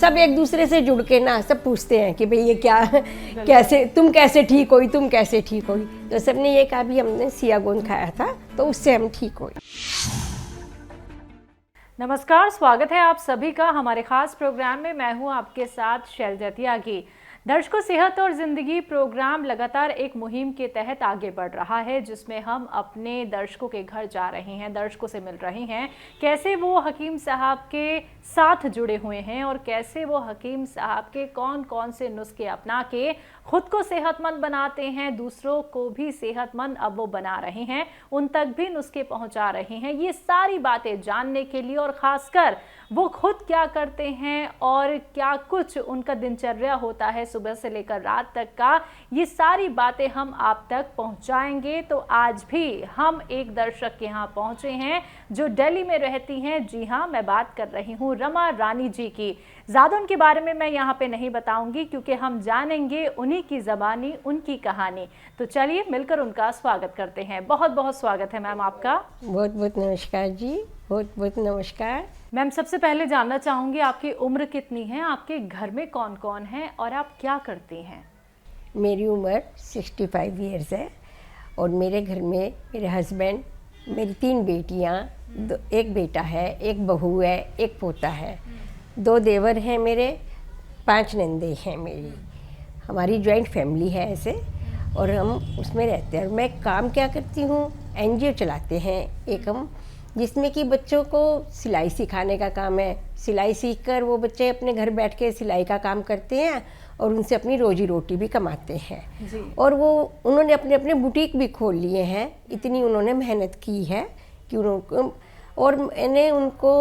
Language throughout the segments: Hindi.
सब एक दूसरे से जुड़ के ना सब पूछते हैं कि भाई ये क्या कैसे तुम कैसे ठीक हुई, तुम कैसे ठीक हुई। तो सबने ये कहा भी हमने सिया गोंद खाया था तो उससे हम ठीक हुए। नमस्कार, स्वागत है आप सभी का हमारे खास प्रोग्राम में। मैं हूं आपके साथ शैलजा त्यागी। दर्शकों, सेहत और ज़िंदगी प्रोग्राम लगातार एक मुहिम के तहत आगे बढ़ रहा है, जिसमें हम अपने दर्शकों के घर जा रहे हैं, दर्शकों से मिल रहे हैं, कैसे वो हकीम साहब के साथ जुड़े हुए हैं और कैसे वो हकीम साहब के कौन कौन से नुस्खे अपना के खुद को सेहतमंद बनाते हैं, दूसरों को भी सेहतमंद अब वो बना रहे हैं, उन तक भी नुस्खे पहुंचा रहे हैं। ये सारी बातें जानने के लिए और ख़ासकर वो खुद क्या करते हैं और क्या कुछ उनका दिनचर्या होता है सुबह से लेकर रात तक का, ये सारी बातें हम आप तक पहुंचाएंगे। तो आज भी हम एक दर्शक के यहाँ पहुंचे हैं जो दिल्ली में रहती हैं। जी हाँ, मैं बात कर रही हूँ रमा रानी जी की। ज़्यादा उनके बारे में मैं यहाँ पे नहीं बताऊंगी क्योंकि हम जानेंगे उन्हीं की ज़बानी, उनकी कहानी। तो चलिए मिलकर उनका स्वागत करते हैं। बहुत बहुत स्वागत है मैम आपका। बहुत बहुत नमस्कार जी, बहुत बहुत नमस्कार। मैम, सबसे पहले जानना चाहूँगी आपकी उम्र कितनी है, आपके घर में कौन कौन है और आप क्या करती हैं? मेरी उम्र 65 इयर्स है और मेरे घर में मेरे हस्बैंड, मेरी 3 बेटियाँ, एक बेटा है, एक बहू है, एक पोता है, 2 देवर हैं मेरे, 5 नंदे हैं मेरी। हमारी जॉइंट फैमिली है ऐसे और हम उसमें रहते हैं। और मैं काम क्या करती हूँ, NGO चलाते हैं एक हम, जिसमें कि बच्चों को सिलाई सिखाने का काम है। सिलाई सीखकर वो बच्चे अपने घर बैठ के सिलाई का काम करते हैं और उनसे अपनी रोजी रोटी भी कमाते हैं जी। और वो उन्होंने अपने अपने बुटीक भी खोल लिए हैं। इतनी उन्होंने मेहनत की है कि उनको, और मैंने उनको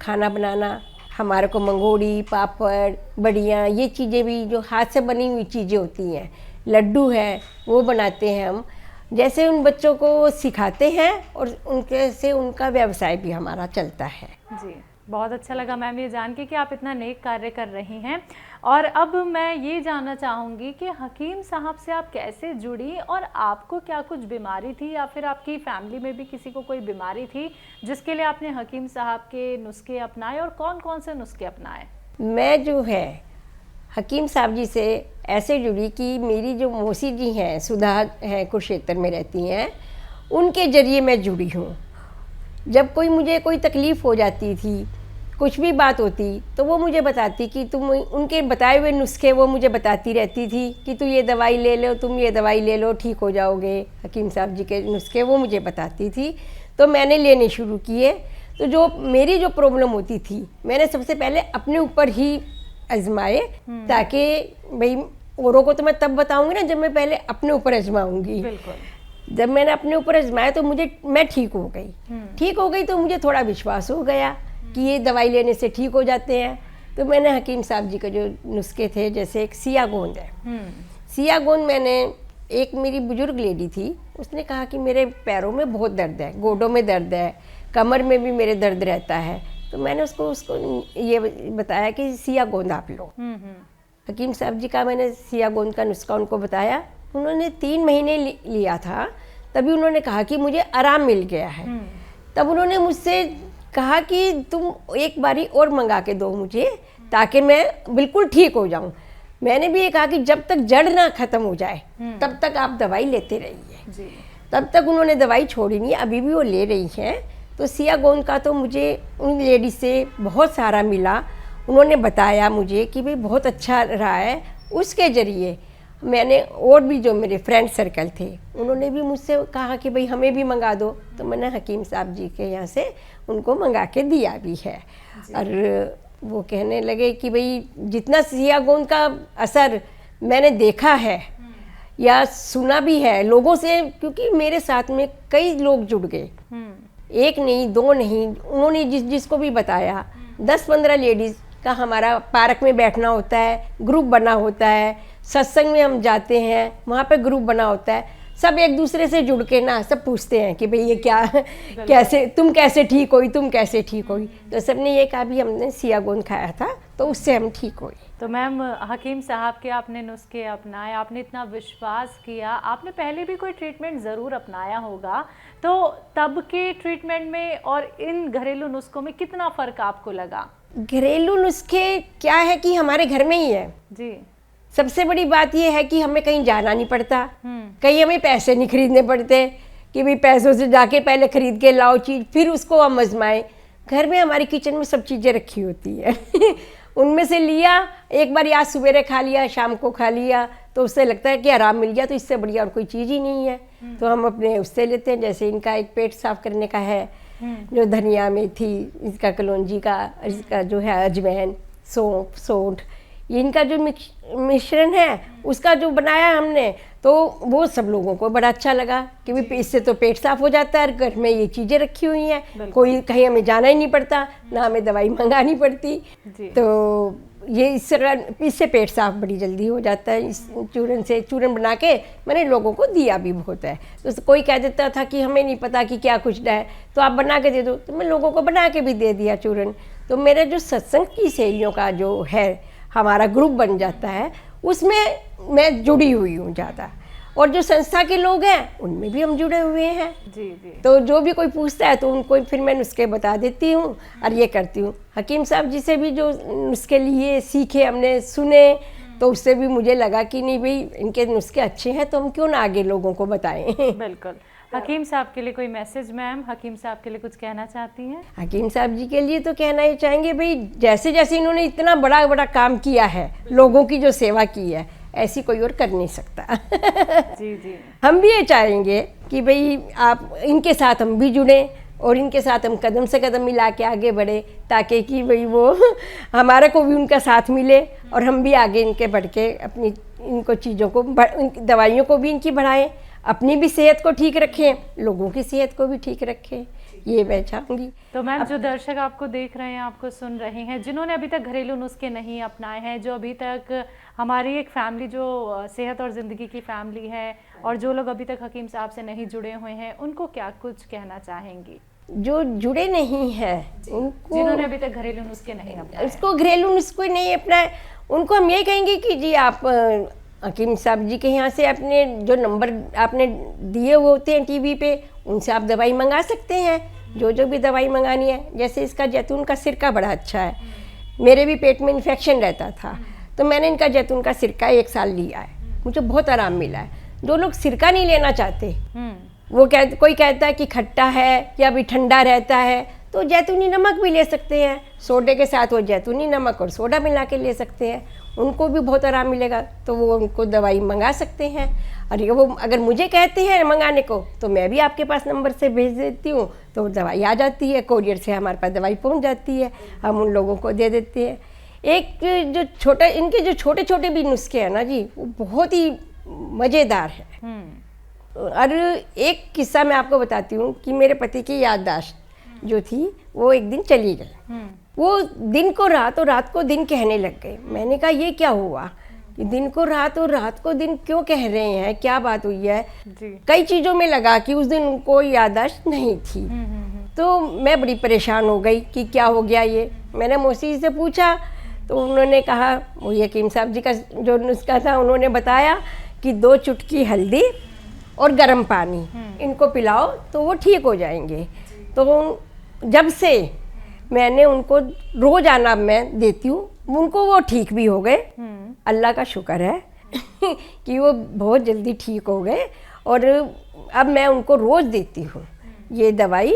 खाना बनाना, हमारे को मंगोड़ी, पापड़, बड़ियाँ, ये चीज़ें भी जो हाथ से बनी हुई चीज़ें होती हैं, लड्डू है, वो बनाते हैं हम। जैसे उन बच्चों को सिखाते हैं और उनके से उनका व्यवसाय भी हमारा चलता है। जी, बहुत अच्छा लगा मैम ये जान के कि आप इतना नेक कार्य कर रही हैं। और अब मैं ये जानना चाहूँगी कि हकीम साहब से आप कैसे जुड़ी और आपको क्या कुछ बीमारी थी या फिर आपकी फैमिली में भी किसी को कोई बीमारी थी जिसके लिए आपने हकीम साहब के नुस्खे अपनाए और कौन कौन से नुस्खे अपनाए? मैं जो है हकीम साहब जी से ऐसे जुड़ी कि मेरी जो मौसी जी हैं, सुधा हैं, कुरुक्षेत्र में रहती हैं, उनके ज़रिए मैं जुड़ी हूँ। जब कोई मुझे कोई तकलीफ़ हो जाती थी, कुछ भी बात होती तो वो मुझे बताती कि तुम, उनके बताए हुए नुस्खे वो मुझे बताती रहती थी कि तू ये दवाई ले लो, तुम ये दवाई ले लो, ठीक हो जाओगे। हकीम साहब जी के नुस्खे वो मुझे बताती थी तो मैंने लेने शुरू किए। तो जो मेरी जो प्रॉब्लम होती थी, मैंने सबसे पहले अपने ऊपर ही आजमाए, ताकि भाई औरों को तो मैं तब बताऊंगी ना जब मैं पहले अपने ऊपर आजमाऊंगी। बिल्कुल। जब मैंने अपने ऊपर आजमाया तो मैं ठीक हो गई। ठीक हो गई तो मुझे थोड़ा विश्वास हो गया कि ये दवाई लेने से ठीक हो जाते हैं। तो मैंने हकीम साहब जी के जो नुस्खे थे, जैसे एक सिया गोंद है, सिया गोंद मैंने, एक मेरी बुजुर्ग लेडी थी, उसने कहा कि मेरे पैरों में बहुत दर्द है, गोडों में दर्द है, कमर में भी मेरे दर्द रहता है। तो मैंने उसको ये बताया कि सिया गोंद आप लो। हकीम साहब जी का मैंने सिया गोंद का नुस्खा उनको बताया। उन्होंने 3 महीने लिया था, तभी उन्होंने कहा कि मुझे आराम मिल गया है। तब उन्होंने मुझसे कहा कि तुम एक बारी और मंगा के दो मुझे, ताकि मैं बिल्कुल ठीक हो जाऊं। मैंने भी ये कहा कि जब तक जड़ ना ख़त्म हो जाए तब तक आप दवाई लेते रहिए। तब तक उन्होंने दवाई छोड़ी नहीं, अभी भी वो ले रही हैं। तो सिया गोंद का तो मुझे उन लेडी से बहुत सारा मिला, उन्होंने बताया मुझे कि भाई बहुत अच्छा रहा है। उसके ज़रिए मैंने, और भी जो मेरे फ्रेंड सर्कल थे, उन्होंने भी मुझसे कहा कि भाई हमें भी मंगा दो। तो मैंने हकीम साहब जी के यहाँ से उनको मंगा के दिया भी है। और वो कहने लगे कि भाई जितना सिया गोंद का असर मैंने देखा है या सुना भी है लोगों से, क्योंकि मेरे साथ में कई लोग जुड़ गए, एक नहीं, 2 नहीं, उन्होंने जिसको भी बताया, 10-15 लेडीज़ का हमारा पार्क में बैठना होता है, ग्रुप बना होता है, सत्संग में हम जाते हैं, वहाँ पे ग्रुप बना होता है, सब एक दूसरे से जुड़ के ना सब पूछते हैं कि भाई ये क्या कैसे तुम कैसे ठीक हुई, तुम कैसे ठीक हुई। तो सबने ये कहा भी हमने सिया गोंद खाया था तो उससे हम ठीक हुए। तो मैम, हकीम साहब के आपने नुस्खे अपनाए, आपने इतना विश्वास किया, आपने पहले भी कोई ट्रीटमेंट ज़रूर अपनाया होगा, तो तब के ट्रीटमेंट में और इन घरेलू नुस्खों में कितना फ़र्क आपको लगा? घरेलू नुस्खे क्या है कि हमारे घर में ही है जी। सबसे बड़ी बात ये है कि हमें कहीं जाना नहीं पड़ता, कहीं हमें पैसे नहीं खरीदने पड़ते कि भाई पैसों से जाके पहले खरीद के लाओ चीज़ फिर उसको हम आजमाएं। घर में हमारी किचन में सब चीज़ें रखी होती है उनमें से लिया, एक बार आज सवेरे खा लिया, शाम को खा लिया, तो उससे लगता है कि आराम मिल गया, तो इससे बढ़िया और कोई चीज़ ही नहीं है। तो हम अपने उससे लेते हैं। जैसे इनका एक पेट साफ करने का है, जो धनिया मेथी, इसका कलौंजी का, इसका जो है अजवाइन, सौंफ, सोंठ, ये इनका जो मिश्रण है उसका जो बनाया हमने, तो वो सब लोगों को बड़ा अच्छा लगा कि भी इससे तो पेट साफ हो जाता है। घर में ये चीज़ें रखी हुई हैं, कोई कहीं हमें जाना ही नहीं पड़ता, ना हमें दवाई मंगानी पड़ती। तो ये इससे पेट साफ बड़ी जल्दी हो जाता है। इस चूरन से चूरन बना के मैंने लोगों को दिया भी बहुत है। तो कोई कह देता था कि हमें नहीं पता कि क्या कुछ है, तो आप बना के दे दो, तो मैं लोगों को बना के भी दे दिया चूरन। तो मेरे जो सत्संग की सहेलियों का जो है हमारा ग्रुप बन जाता है, उसमें मैं जुड़ी हुई हूँ ज़्यादा, और जो संस्था के लोग हैं उनमें भी हम जुड़े हुए हैं। जी जी। तो जो भी कोई पूछता है तो उनको फिर मैं नुस्खे बता देती हूँ और ये करती हूँ। हकीम साहब जी से भी जो नुस्खे लिए, सीखे, हमने सुने, तो उससे भी मुझे लगा कि नहीं भाई इनके नुस्खे अच्छे हैं, तो हम क्यों ना आगे लोगों को बताएं। बिल्कुल। हकीम साहब के लिए कोई मैसेज मैम, हकीम साहब के लिए कुछ कहना चाहती हैं? हकीम साहब जी के लिए तो कहना ही चाहेंगे भाई, जैसे जैसे इन्होंने इतना बड़ा बड़ा काम किया है, लोगों की जो सेवा की है, ऐसी कोई और कर नहीं सकता। जी जी। हम भी ये चाहेंगे कि भाई आप इनके साथ हम भी जुड़े और इनके साथ हम कदम से कदम मिला के आगे बढ़े, ताकि कि भाई वो हमारे को भी उनका साथ मिले और हम भी आगे इनके बढ़ के अपनी इनको चीज़ों को दवाइयों को भी इनकी बढ़ाएं, अपनी भी सेहत को ठीक रखें, लोगों की सेहत को भी ठीक रखें, ये मैं चाहूँगी। तो मैम जो दर्शक आपको देख रहे हैं, आपको सुन रहे हैं, जिन्होंने अभी तक घरेलू नुस्खे नहीं अपनाए हैं, जो अभी तक हमारी एक फैमिली जो सेहत और ज़िंदगी की फैमिली है, और जो लोग अभी तक हकीम साहब से नहीं जुड़े हुए हैं, उनको क्या कुछ कहना चाहेंगी? जो जुड़े नहीं हैं उनको, जिन्होंने अभी तक घरेलू नुस्खे नहीं अपनाए, उसको घरेलू नुस्खे नहीं अपनाए, उनको हम ये कहेंगे कि जी आप हकीम साहब जी के यहाँ से अपने जो नंबर आपने दिए हुए होते हैं टीवी पे, उनसे आप दवाई मंगा सकते हैं, जो भी दवाई मंगानी है। जैसे इसका जैतून का सिरका बड़ा अच्छा है, मेरे भी पेट में इन्फेक्शन रहता था, तो मैंने इनका जैतून का सिरका 1 साल लिया है, मुझे बहुत आराम मिला है। जो लोग सिरका नहीं लेना चाहते, वो कोई कहता है कि खट्टा है या भी ठंडा रहता है, तो जैतूनी नमक भी ले सकते हैं, सोडे के साथ वो जैतूनी नमक और सोडा मिला के ले सकते हैं, उनको भी बहुत आराम मिलेगा। तो वो उनको दवाई मंगा सकते हैं। और ये वो अगर मुझे कहते हैं मंगाने को, तो मैं भी आपके पास नंबर से भेज देती हूँ, तो दवाई आ जाती है, कोरियर से हमारे पास दवाई पहुँच जाती है, हम उन लोगों को दे देते हैं। एक जो छोटा इनके जो छोटे छोटे भी नुस्खे हैं ना जी, वो बहुत ही मज़ेदार है। और एक किस्सा मैं आपको बताती हूँ कि मेरे पति की याददाश्त जो थी वो एक दिन चली गई। वो दिन को रात और रात को दिन कहने लग गए। मैंने कहा ये क्या हुआ कि दिन को रात और रात को दिन क्यों कह रहे हैं, क्या बात हुई है जी। कई चीज़ों में लगा कि उस दिन उनको याददाश्त नहीं थी। तो मैं बड़ी परेशान हो गई कि क्या हो गया ये। मैंने मौसी से पूछा तो उन्होंने कहा, वो हकीम साहब जी का जो नुस्खा था उन्होंने बताया कि 2 चुटकी हल्दी और गर्म पानी इनको पिलाओ तो वो ठीक हो जाएंगे। तो जब से मैंने उनको रोज़ाना मैं देती हूँ, उनको वो ठीक भी हो गए, अल्लाह का शुक्र है कि वो बहुत जल्दी ठीक हो गए। और अब मैं उनको रोज़ देती हूँ ये दवाई,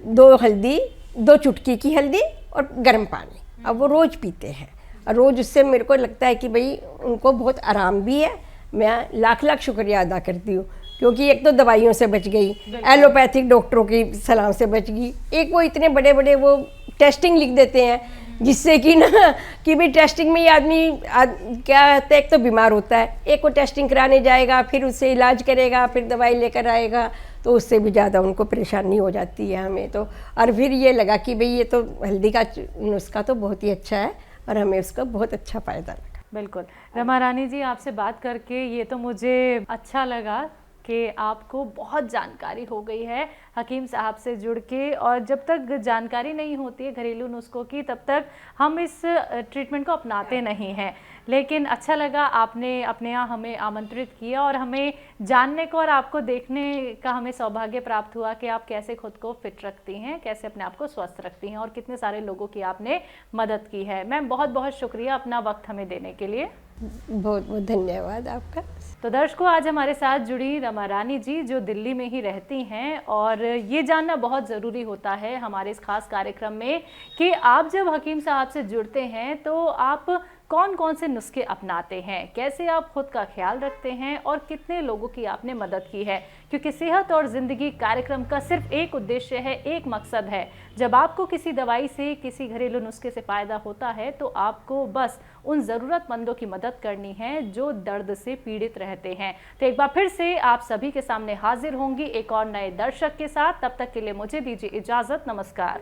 2 चुटकी की हल्दी और गर्म पानी, अब वो रोज़ पीते हैं और रोज़। उससे मेरे को लगता है कि भाई उनको बहुत आराम भी है। मैं लाख लाख शुक्रिया अदा करती हूँ, क्योंकि एक तो दवाइयों से बच गई, एलोपैथिक डॉक्टरों की सलाह से बच गई, एक वो इतने बड़े बड़े वो टेस्टिंग लिख देते हैं, जिससे कि ना कि भाई टेस्टिंग में ये आदमी क्या होता है, एक तो बीमार होता है, एक वो टेस्टिंग कराने जाएगा, फिर उससे इलाज करेगा, फिर दवाई लेकर आएगा, तो उससे भी ज़्यादा उनको परेशानी हो जाती है हमें तो। और फिर ये लगा कि भाई ये तो हल्दी का नुस्खा तो बहुत ही अच्छा है और हमें उसका बहुत अच्छा फ़ायदा लगा। बिल्कुल। रमा रानी जी, आपसे बात करके ये तो मुझे अच्छा लगा कि आपको बहुत जानकारी हो गई है हकीम साहब से जुड़ के, और जब तक जानकारी नहीं होती है घरेलू नुस्खों की, तब तक हम इस ट्रीटमेंट को अपनाते नहीं हैं। लेकिन अच्छा लगा आपने अपने यहाँ हमें आमंत्रित किया और हमें जानने को और आपको देखने का हमें सौभाग्य प्राप्त हुआ कि आप कैसे खुद को फिट रखती हैं, कैसे अपने आप को स्वस्थ रखती हैं और कितने सारे लोगों की आपने मदद की है। मैम बहुत बहुत शुक्रिया अपना वक्त हमें देने के लिए। बहुत बहुत धन्यवाद आपका। तो दर्शकों, आज हमारे साथ जुड़ी रमा रानी जी जो दिल्ली में ही रहती हैं, और ये जानना बहुत ज़रूरी होता है हमारे इस खास कार्यक्रम में कि आप जब हकीम साहब से जुड़ते हैं तो आप कौन कौन से नुस्खे अपनाते हैं, कैसे आप खुद का ख्याल रखते हैं और कितने लोगों की आपने मदद की है। क्योंकि सेहत और ज़िंदगी कार्यक्रम का सिर्फ एक उद्देश्य है, एक मकसद है। जब आपको किसी दवाई से, किसी घरेलू नुस्खे से फ़ायदा होता है तो आपको बस उन ज़रूरतमंदों की मदद करनी है जो दर्द से पीड़ित रहते हैं। तो एक बार फिर से आप सभी के सामने हाजिर होंगी एक और नए दर्शक के साथ। तब तक के लिए मुझे दीजिए इजाज़त। नमस्कार।